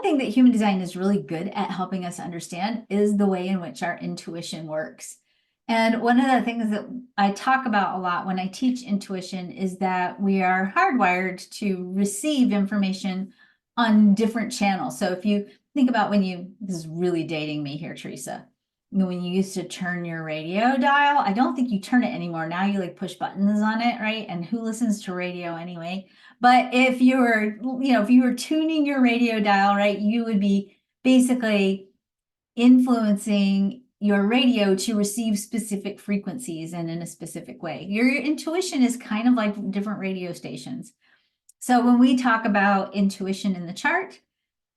thing that human design is really good at helping us understand is the way in which our intuition works. And one of the things that I talk about a lot when I teach intuition is that we are hardwired to receive information on different channels. So if you think about this is really dating me here, Teresa. When you used to turn your radio dial, I don't think you turn it anymore. Now you like push buttons on it, right? And who listens to radio anyway? But if you were tuning your radio dial, right, you would be basically influencing your radio to receive specific frequencies and in a specific way. Your intuition is kind of like different radio stations. So when we talk about intuition in the chart,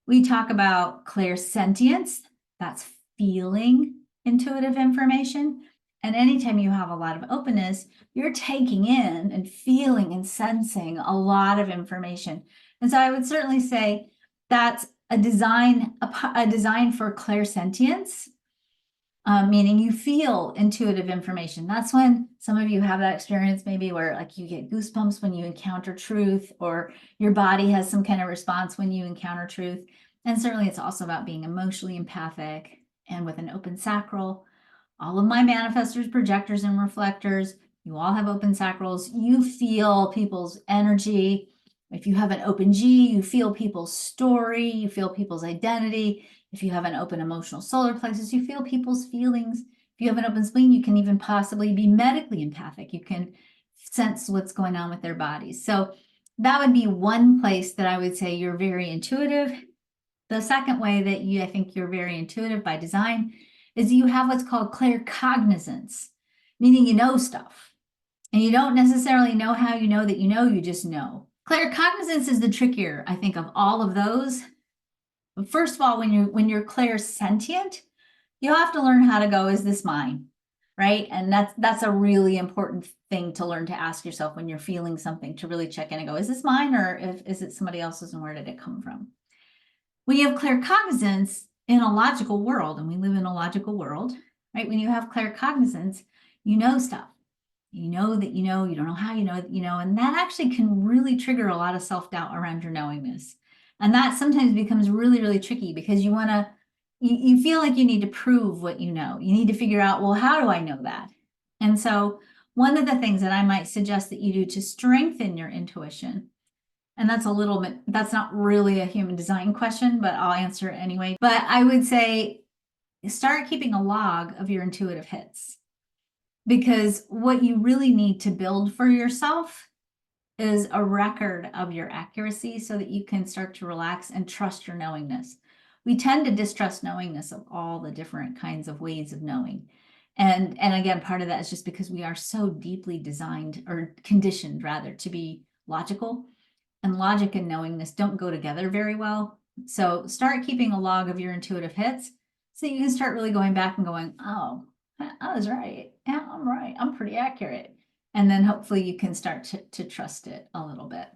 we talk about clairsentience, that's feeling intuitive information. And anytime you have a lot of openness, you're taking in and feeling and sensing a lot of information. And so I would certainly say that's a design for clairsentience, meaning you feel intuitive information. That's when some of you have that experience maybe where like you get goosebumps when you encounter truth, or your body has some kind of response when you encounter truth. And certainly it's also about being emotionally empathic and with an open sacral. All of my manifestors, projectors, and reflectors, you all have open sacrals. You feel people's energy. If you have an open G, you feel people's story, you feel people's identity. If you have an open emotional solar plexus, you feel people's feelings. If you have an open spleen, you can even possibly be medically empathic. You can sense what's going on with their bodies. So that would be one place that I would say you're very intuitive. The second way that I think you're very intuitive by design is you have what's called claircognizance, meaning you know stuff. And you don't necessarily know how you know that you just know. Claircognizance is the trickier, I think, of all of those. But first of all, when you're clairsentient, you have to learn how to go, is this mine? Right? And that's a really important thing to learn to ask yourself when you're feeling something, to really check in and go, is this mine, or is it somebody else's, and where did it come from? When you have claircognizance in a logical world, and we live in a logical world, right? When you have claircognizance, you know stuff. You know that you don't know how you know that you know, and that actually can really trigger a lot of self-doubt around your knowingness. And that sometimes becomes really, really tricky because you feel like you need to prove what you know. You need to figure out, well, how do I know that? And so one of the things that I might suggest that you do to strengthen your intuition, and that's not really a human design question, but I'll answer it anyway. But I would say start keeping a log of your intuitive hits. Because what you really need to build for yourself is a record of your accuracy so that you can start to relax and trust your knowingness. We tend to distrust knowingness of all the different kinds of ways of knowing. And again, part of that is just because we are so deeply designed, or conditioned rather, to be logical. And logic and knowingness don't go together very well. So start keeping a log of your intuitive hits so you can start really going back and going, oh, I was right. Yeah, I'm right. I'm pretty accurate. And then hopefully you can start to trust it a little bit.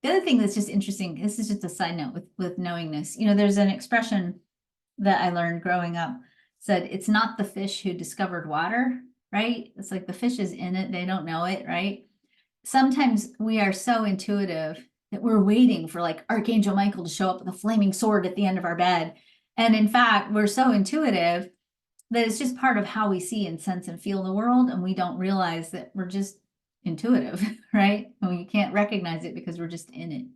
The other thing that's just interesting, this is just a side note with knowingness. There's an expression that I learned growing up, said it's not the fish who discovered water, right? It's like the fish is in it, they don't know it, right? Sometimes we are so intuitive that we're waiting for like Archangel Michael to show up with a flaming sword at the end of our bed. And in fact, we're so intuitive that it's just part of how we see and sense and feel the world. And we don't realize that we're just intuitive, right? And we can't recognize it because we're just in it.